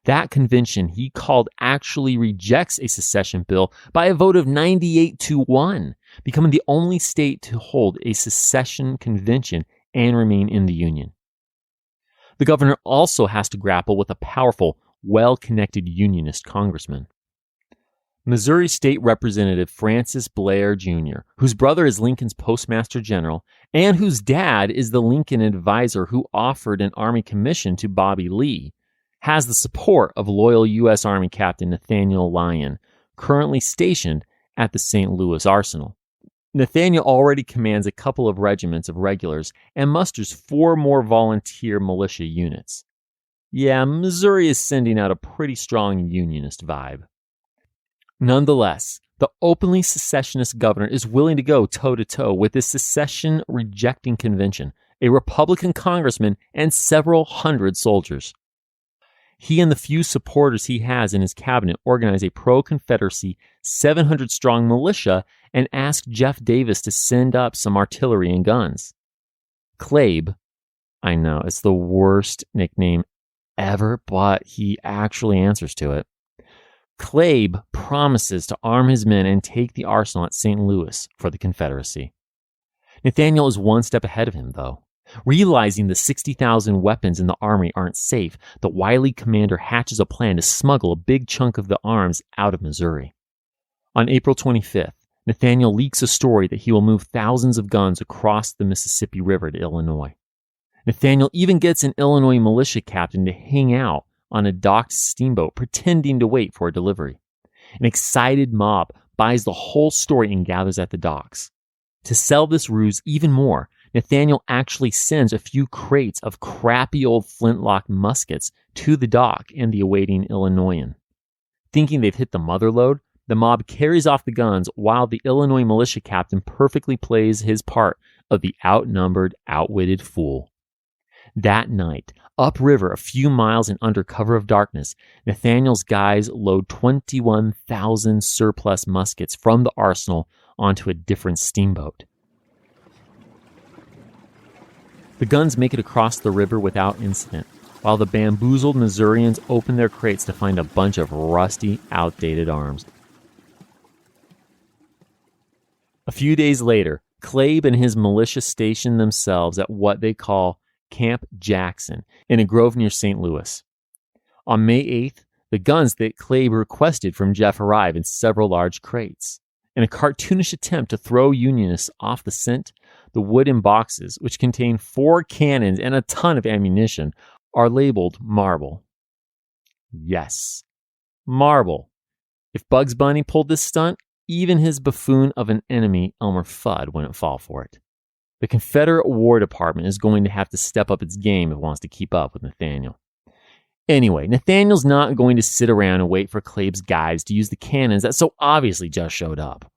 That convention he called actually rejects a secession bill by a vote of 98-1, becoming the only state to hold a secession convention and remain in the Union. The governor also has to grapple with a powerful, well-connected Unionist congressman. Missouri State Representative Francis Blair Jr., whose brother is Lincoln's Postmaster General and whose dad is the Lincoln advisor who offered an Army commission to Bobby Lee, has the support of loyal U.S. Army Captain Nathaniel Lyon, currently stationed at the St. Louis Arsenal. Nathaniel already commands a couple of regiments of regulars and musters 4 more volunteer militia units. Yeah, Missouri is sending out a pretty strong Unionist vibe. Nonetheless, the openly secessionist governor is willing to go toe-to-toe with this secession-rejecting convention, a Republican congressman, and several hundred soldiers. He and the few supporters he has in his cabinet organize a pro-Confederacy 700-strong militia and ask Jeff Davis to send up some artillery and guns. Clabe, I know, it's the worst nickname ever, but he actually answers to it. Clabe promises to arm his men and take the arsenal at St. Louis for the Confederacy. Nathaniel is one step ahead of him, though. Realizing the 60,000 weapons in the army aren't safe, the wily commander hatches a plan to smuggle a big chunk of the arms out of Missouri. On April 25th, Nathaniel leaks a story that he will move thousands of guns across the Mississippi River to Illinois. Nathaniel even gets an Illinois militia captain to hang out on a docked steamboat, pretending to wait for a delivery. An excited mob buys the whole story and gathers at the docks. To sell this ruse even more, Nathaniel actually sends a few crates of crappy old flintlock muskets to the dock and the awaiting Illinoisan. Thinking they've hit the mother lode, the mob carries off the guns while the Illinois militia captain perfectly plays his part of the outnumbered, outwitted fool. That night, upriver a few miles and under cover of darkness, Nathaniel's guys load 21,000 surplus muskets from the arsenal onto a different steamboat. The guns make it across the river without incident, while the bamboozled Missourians open their crates to find a bunch of rusty, outdated arms. A few days later, Clabe and his militia station themselves at what they call Camp Jackson in a grove near St. Louis. On May 8th, the guns that Clabe requested from Jeff arrive in several large crates. In a cartoonish attempt to throw Unionists off the scent, the wooden boxes, which contain 4 cannons and a ton of ammunition, are labeled marble. Yes, marble. If Bugs Bunny pulled this stunt, even his buffoon of an enemy, Elmer Fudd, wouldn't fall for it. The Confederate War Department is going to have to step up its game if it wants to keep up with Nathaniel. Anyway, Nathaniel's not going to sit around and wait for Clabe's guys to use the cannons that so obviously just showed up.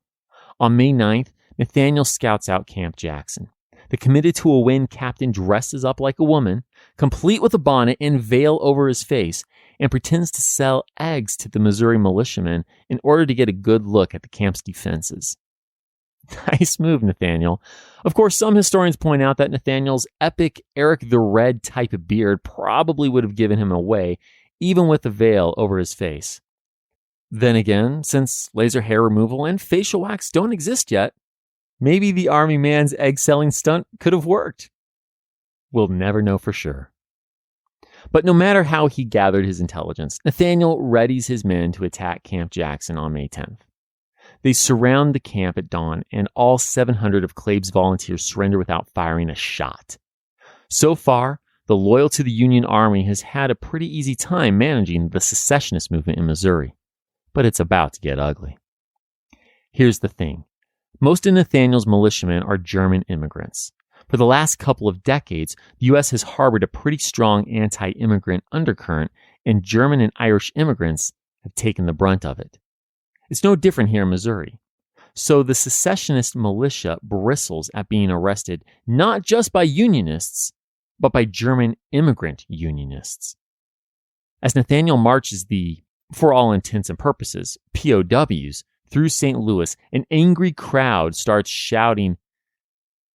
On May 9th, Nathaniel scouts out Camp Jackson. The committed-to-a-win captain dresses up like a woman, complete with a bonnet and veil over his face, and pretends to sell eggs to the Missouri militiamen in order to get a good look at the camp's defenses. Nice move, Nathaniel. Of course, some historians point out that Nathaniel's epic Eric the Red type of beard probably would have given him away, even with the veil over his face. Then again, since laser hair removal and facial wax don't exist yet, maybe the army man's egg-selling stunt could have worked. We'll never know for sure. But no matter how he gathered his intelligence, Nathaniel readies his men to attack Camp Jackson on May 10th. They surround the camp at dawn, and all 700 of Clabe's volunteers surrender without firing a shot. So far, the loyal to the Union Army has had a pretty easy time managing the secessionist movement in Missouri. But it's about to get ugly. Here's the thing. Most of Nathaniel's militiamen are German immigrants. For the last couple of decades, the U.S. has harbored a pretty strong anti-immigrant undercurrent, and German and Irish immigrants have taken the brunt of it. It's no different here in Missouri. So the secessionist militia bristles at being arrested not just by Unionists, but by German immigrant Unionists. As Nathaniel marches the, for all intents and purposes, POWs through St. Louis, an angry crowd starts shouting,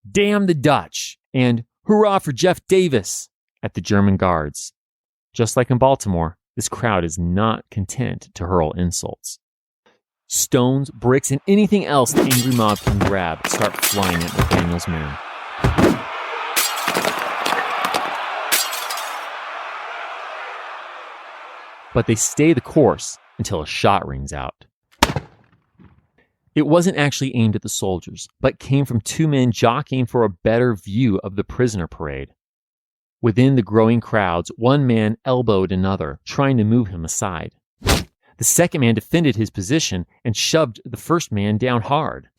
"Damn the Dutch!" and "Hurrah for Jeff Davis!" at the German guards. Just like in Baltimore, this crowd is not content to hurl insults. Stones, bricks, and anything else the angry mob can grab start flying at Nathaniel's men. But they stay the course until a shot rings out. It wasn't actually aimed at the soldiers, but came from two men jockeying for a better view of the prisoner parade. Within the growing crowds, one man elbowed another, trying to move him aside. The second man defended his position and shoved the first man down hard.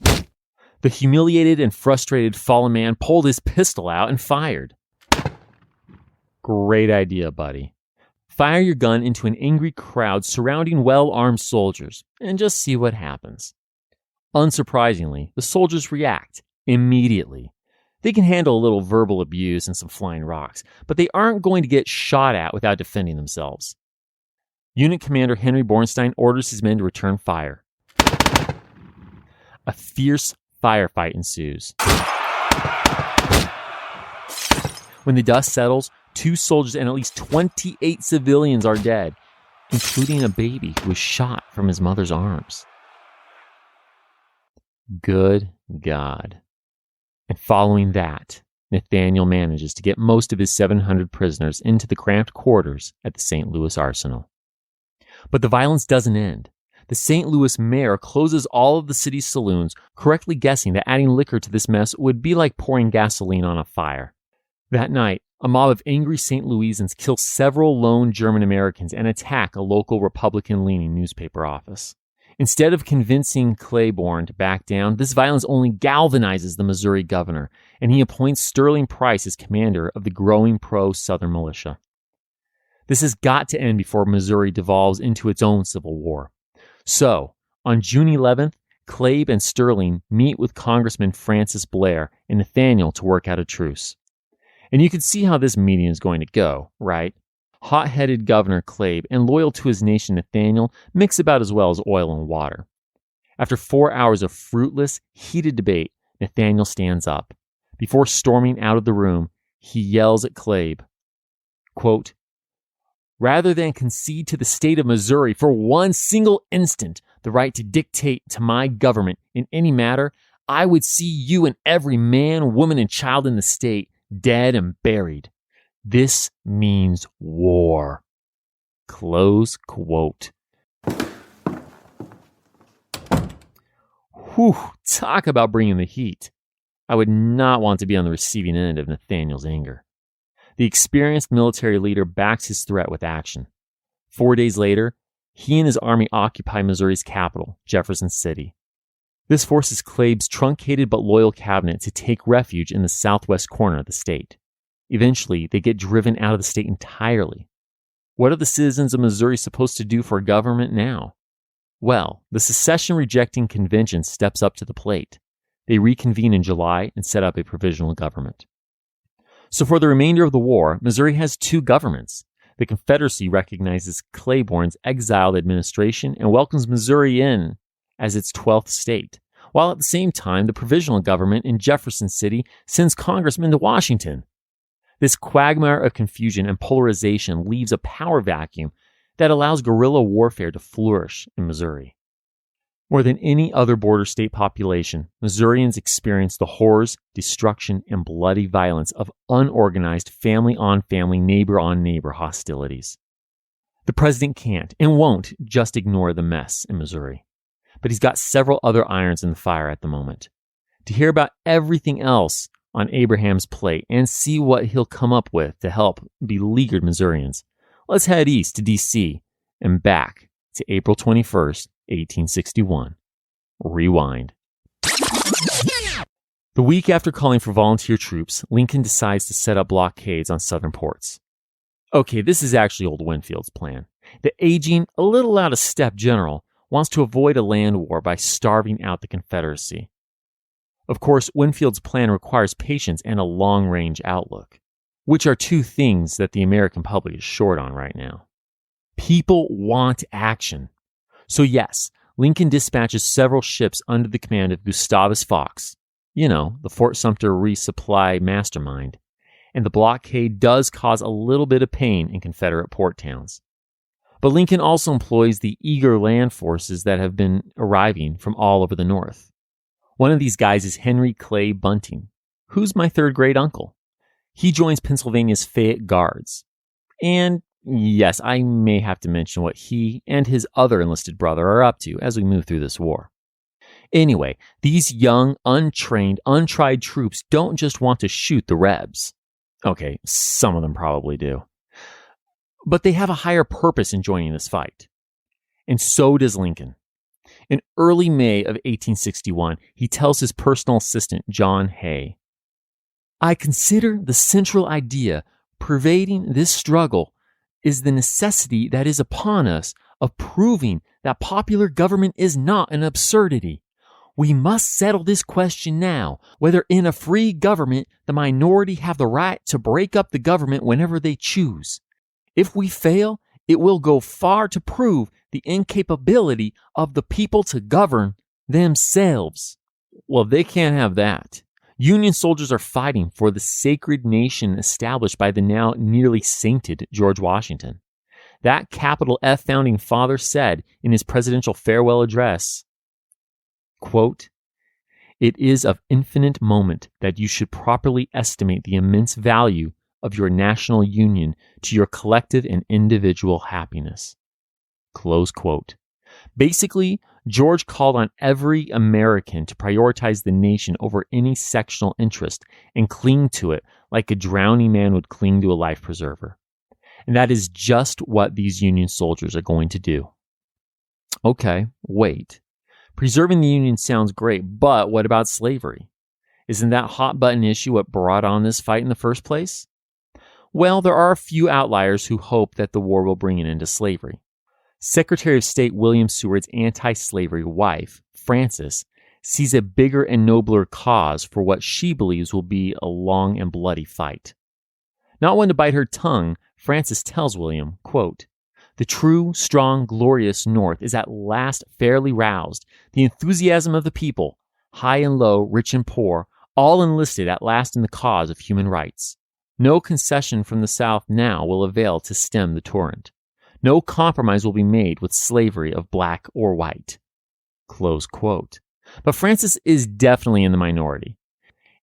The humiliated and frustrated fallen man pulled his pistol out and fired. Great idea, buddy. Fire your gun into an angry crowd surrounding well-armed soldiers and just see what happens. Unsurprisingly, the soldiers react immediately. They can handle a little verbal abuse and some flying rocks, but they aren't going to get shot at without defending themselves. Unit Commander Henry Bornstein orders his men to return fire. A fierce firefight ensues. When the dust settles, 2 soldiers and at least 28 civilians are dead, including a baby who was shot from his mother's arms. Good God. And following that, Nathaniel manages to get most of his 700 prisoners into the cramped quarters at the St. Louis Arsenal. But the violence doesn't end. The St. Louis mayor closes all of the city's saloons, correctly guessing that adding liquor to this mess would be like pouring gasoline on a fire. That night, a mob of angry St. Louisans kill several lone German Americans and attack a local Republican-leaning newspaper office. Instead of convincing Claiborne to back down, this violence only galvanizes the Missouri governor, and he appoints Sterling Price as commander of the growing pro-Southern militia. This has got to end before Missouri devolves into its own civil war. So, on June 11th, Claib and Sterling meet with Congressman Francis Blair and Nathaniel to work out a truce. And you can see how this meeting is going to go, right? Hot-headed Governor Claib and loyal to his nation Nathaniel mix about as well as oil and water. After 4 hours of fruitless, heated debate, Nathaniel stands up. Before storming out of the room, he yells at Claib, quote, "Rather than concede to the state of Missouri for one single instant the right to dictate to my government in any matter, I would see you and every man, woman, and child in the state dead and buried. This means war." Close quote. Whew, talk about bringing the heat. I would not want to be on the receiving end of Nathaniel's anger. The experienced military leader backs his threat with action. 4 days later, he and his army occupy Missouri's capital, Jefferson City. This forces Claib's truncated but loyal cabinet to take refuge in the southwest corner of the state. Eventually, they get driven out of the state entirely. What are the citizens of Missouri supposed to do for a government now? Well, the secession-rejecting convention steps up to the plate. They reconvene in July and set up a provisional government. So for the remainder of the war, Missouri has 2 governments. The Confederacy recognizes Claiborne's exiled administration and welcomes Missouri in as its 12th state, while at the same time the provisional government in Jefferson City sends congressmen to Washington. This quagmire of confusion and polarization leaves a power vacuum that allows guerrilla warfare to flourish in Missouri. More than any other border state population, Missourians experience the horrors, destruction, and bloody violence of unorganized family-on-family, neighbor-on-neighbor hostilities. The president can't and won't just ignore the mess in Missouri, but he's got several other irons in the fire at the moment. To hear about everything else on Abraham's plate and see what he'll come up with to help beleaguered Missourians, let's head east to D.C. and back to April 21st, 1861. Rewind. The week after calling for volunteer troops, Lincoln decides to set up blockades on southern ports. Okay, this is actually old Winfield's plan. The aging, a little out of step general wants to avoid a land war by starving out the Confederacy. Of course, Winfield's plan requires patience and a long-range outlook, which are 2 things that the American public is short on right now. People want action. So yes, Lincoln dispatches several ships under the command of Gustavus Fox, the Fort Sumter resupply mastermind, and the blockade does cause a little bit of pain in Confederate port towns. But Lincoln also employs the eager land forces that have been arriving from all over the North. One of these guys is Henry Clay Bunting, who's my 3rd great uncle. He joins Pennsylvania's Fayette Guards. And yes, I may have to mention what he and his other enlisted brother are up to as we move through this war. Anyway, these young, untrained, untried troops don't just want to shoot the Rebs. Okay, some of them probably do. But they have a higher purpose in joining this fight. And so does Lincoln. In early May of 1861, he tells his personal assistant, John Hay, "I consider the central idea pervading this struggle is the necessity that is upon us of proving that popular government is not an absurdity. We must settle this question now, whether in a free government the minority have the right to break up the government whenever they choose. If we fail, it will go far to prove the incapability of the people to govern themselves." Well, they can't have that. Union soldiers are fighting for the sacred nation established by the now nearly sainted George Washington. That capital F founding father said in his presidential farewell address, quote, "It is of infinite moment that you should properly estimate the immense value of your national union to your collective and individual happiness." Close quote. Basically, George called on every American to prioritize the nation over any sectional interest and cling to it like a drowning man would cling to a life preserver. And that is just what these Union soldiers are going to do. Okay, wait. Preserving the Union sounds great, but what about slavery? Isn't that hot button issue what brought on this fight in the first place? Well, there are a few outliers who hope that the war will bring an end to slavery. Secretary of State William Seward's anti-slavery wife, Frances, sees a bigger and nobler cause for what she believes will be a long and bloody fight. Not one to bite her tongue, Frances tells William, quote, "The true, strong, glorious North is at last fairly roused. The enthusiasm of the people, high and low, rich and poor, all enlisted at last in the cause of human rights. No concession from the South now will avail to stem the torrent. No compromise will be made with slavery of black or white." Close quote. But Francis is definitely in the minority.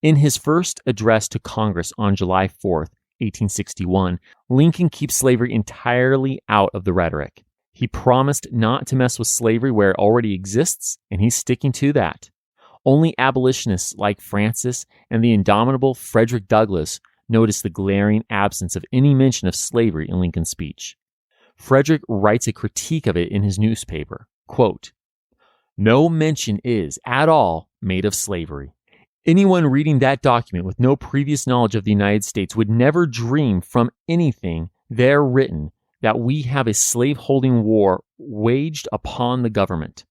In his first address to Congress on July 4th, 1861, Lincoln keeps slavery entirely out of the rhetoric. He promised not to mess with slavery where it already exists, and he's sticking to that. Only abolitionists like Francis and the indomitable Frederick Douglass notice the glaring absence of any mention of slavery in Lincoln's speech. Frederick writes a critique of it in his newspaper, quote, "No mention is, at all, made of slavery. Anyone reading that document with no previous knowledge of the United States would never dream from anything there written that we have a slaveholding war waged upon the government,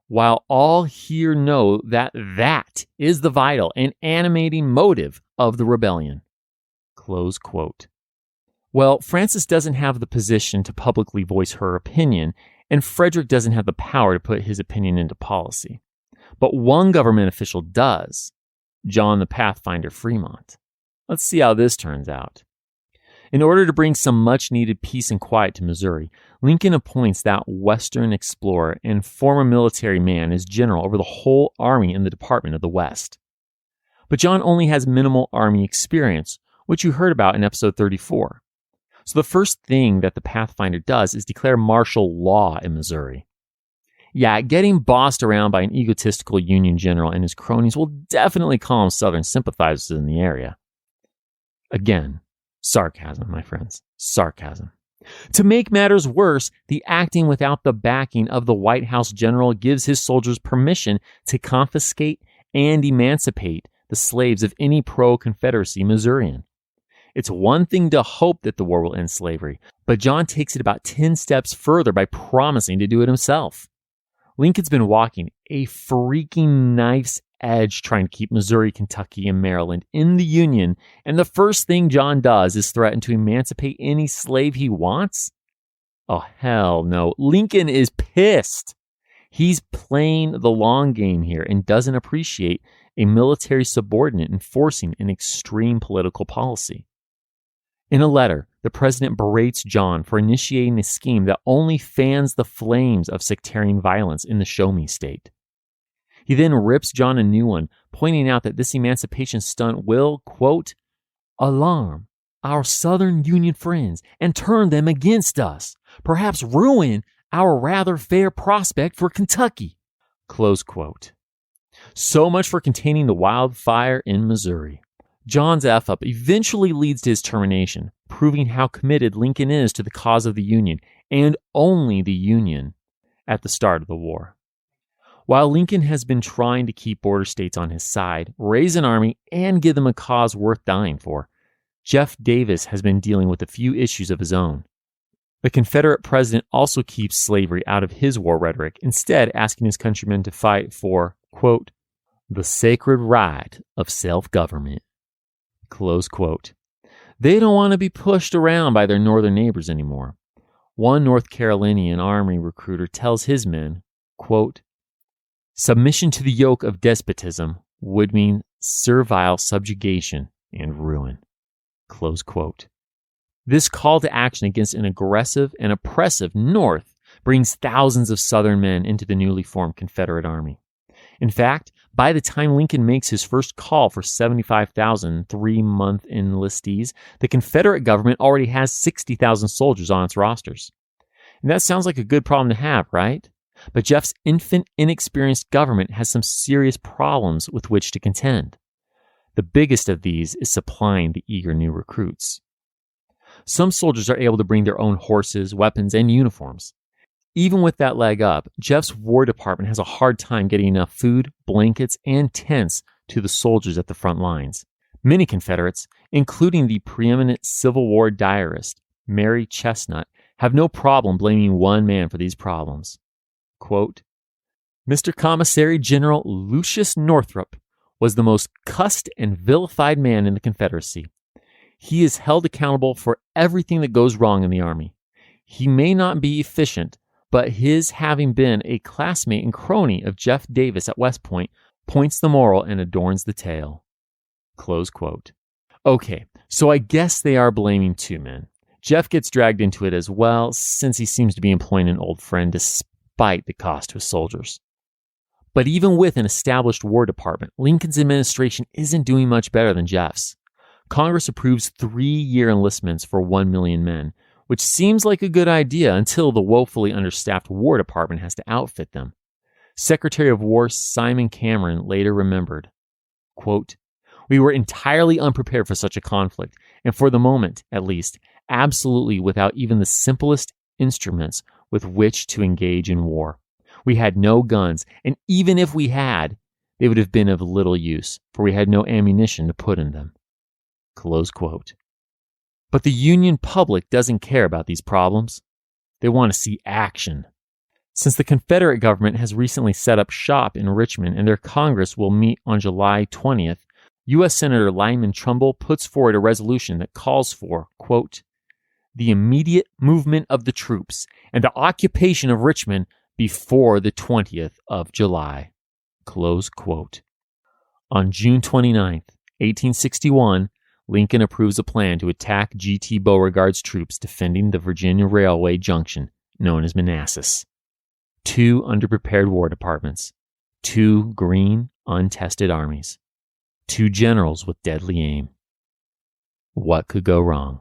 while all here know that that is the vital and animating motive of the rebellion." Close quote. Well, Frances doesn't have the position to publicly voice her opinion, and Frederick doesn't have the power to put his opinion into policy. But one government official does, John the Pathfinder Fremont. Let's see how this turns out. In order to bring some much-needed peace and quiet to Missouri, Lincoln appoints that Western explorer and former military man as general over the whole army in the Department of the West. But John only has minimal army experience, which you heard about in episode 34. So the first thing that the Pathfinder does is declare martial law in Missouri. Yeah, getting bossed around by an egotistical Union general and his cronies will definitely calm Southern sympathizers in the area. Again, sarcasm, my friends, sarcasm. To make matters worse, the acting without the backing of the White House general gives his soldiers permission to confiscate and emancipate the slaves of any pro-Confederacy Missourian. It's one thing to hope that the war will end slavery, but John takes it about 10 steps further by promising to do it himself. Lincoln's been walking a freaking knife's edge trying to keep Missouri, Kentucky, and Maryland in the Union, and the first thing John does is threaten to emancipate any slave he wants? Oh, hell no. Lincoln is pissed. He's playing the long game here and doesn't appreciate a military subordinate enforcing an extreme political policy. In a letter, the president berates John for initiating a scheme that only fans the flames of sectarian violence in the Show Me state. He then rips John a new one, pointing out that this emancipation stunt will, quote, "alarm our Southern Union friends and turn them against us, perhaps ruin our rather fair prospect for Kentucky," close quote. So much for containing the wildfire in Missouri. John's F-up eventually leads to his termination, proving how committed Lincoln is to the cause of the Union, and only the Union, at the start of the war. While Lincoln has been trying to keep border states on his side, raise an army, and give them a cause worth dying for, Jeff Davis has been dealing with a few issues of his own. The Confederate president also keeps slavery out of his war rhetoric, instead asking his countrymen to fight for, quote, the sacred right of self-government, close quote. They don't want to be pushed around by their northern neighbors anymore. One North Carolinian Army recruiter tells his men, quote, submission to the yoke of despotism would mean servile subjugation and ruin, close quote. This call to action against an aggressive and oppressive North brings thousands of Southern men into the newly formed Confederate Army. In fact, by the time Lincoln makes his first call for 75,000 three-month enlistees, the Confederate government already has 60,000 soldiers on its rosters. And that sounds like a good problem to have, right? But Jeff's infant, inexperienced government has some serious problems with which to contend. The biggest of these is supplying the eager new recruits. Some soldiers are able to bring their own horses, weapons, and uniforms. Even with that leg up, Jeff's War Department has a hard time getting enough food, blankets, and tents to the soldiers at the front lines. Many Confederates, including the preeminent Civil War diarist, Mary Chestnut, have no problem blaming one man for these problems. Quote, Mr. Commissary General Lucius Northrop was the most cussed and vilified man in the Confederacy. He is held accountable for everything that goes wrong in the Army. He may not be efficient, but his having been a classmate and crony of Jeff Davis at West Point points the moral and adorns the tale. Close quote. Okay, so I guess they are blaming two men. Jeff gets dragged into it as well, since he seems to be employing an old friend despite the cost to his soldiers. But even with an established War Department, Lincoln's administration isn't doing much better than Jeff's. Congress approves 3-year enlistments for 1 million men, which seems like a good idea until the woefully understaffed War Department has to outfit them. Secretary of War Simon Cameron later remembered, quote, we were entirely unprepared for such a conflict, and for the moment, at least, absolutely without even the simplest instruments with which to engage in war. We had no guns, and even if we had, they would have been of little use, for we had no ammunition to put in them. Close quote. But the Union public doesn't care about these problems. They want to see action. Since the Confederate government has recently set up shop in Richmond and their Congress will meet on July 20th, U.S. Senator Lyman Trumbull puts forward a resolution that calls for, quote, the immediate movement of the troops and the occupation of Richmond before the 20th of July. Close quote. On June 29th, 1861, Lincoln approves a plan to attack G.T. Beauregard's troops defending the Virginia Railway Junction, known as Manassas. 2 underprepared war departments, 2 green, untested armies, 2 generals with deadly aim. What could go wrong?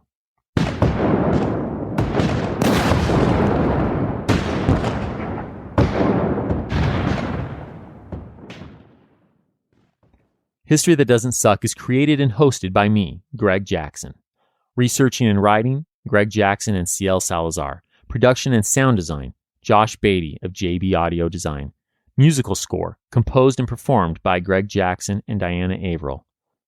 History That Doesn't Suck is created and hosted by me, Greg Jackson. Researching and writing, Greg Jackson and C.L. Salazar. Production and sound design, Josh Beatty of JB Audio Design. Musical score, composed and performed by Greg Jackson and Diana Averill.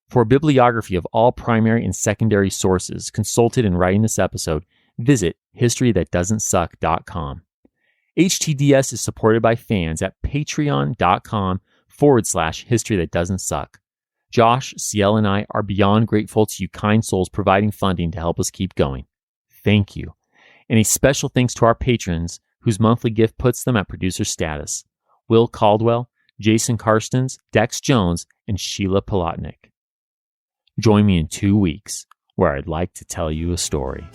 For a bibliography of all primary and secondary sources consulted in writing this episode, visit historythatdoesn'tsuck.com. HTDS is supported by fans at patreon.com/historythatdoesn'tsuck. Josh, CL, and I are beyond grateful to you kind souls providing funding to help us keep going. Thank you. And a special thanks to our patrons whose monthly gift puts them at producer status. Will Caldwell, Jason Karstens, Dex Jones, and Sheila Polotnik. Join me in 2 weeks where I'd like to tell you a story.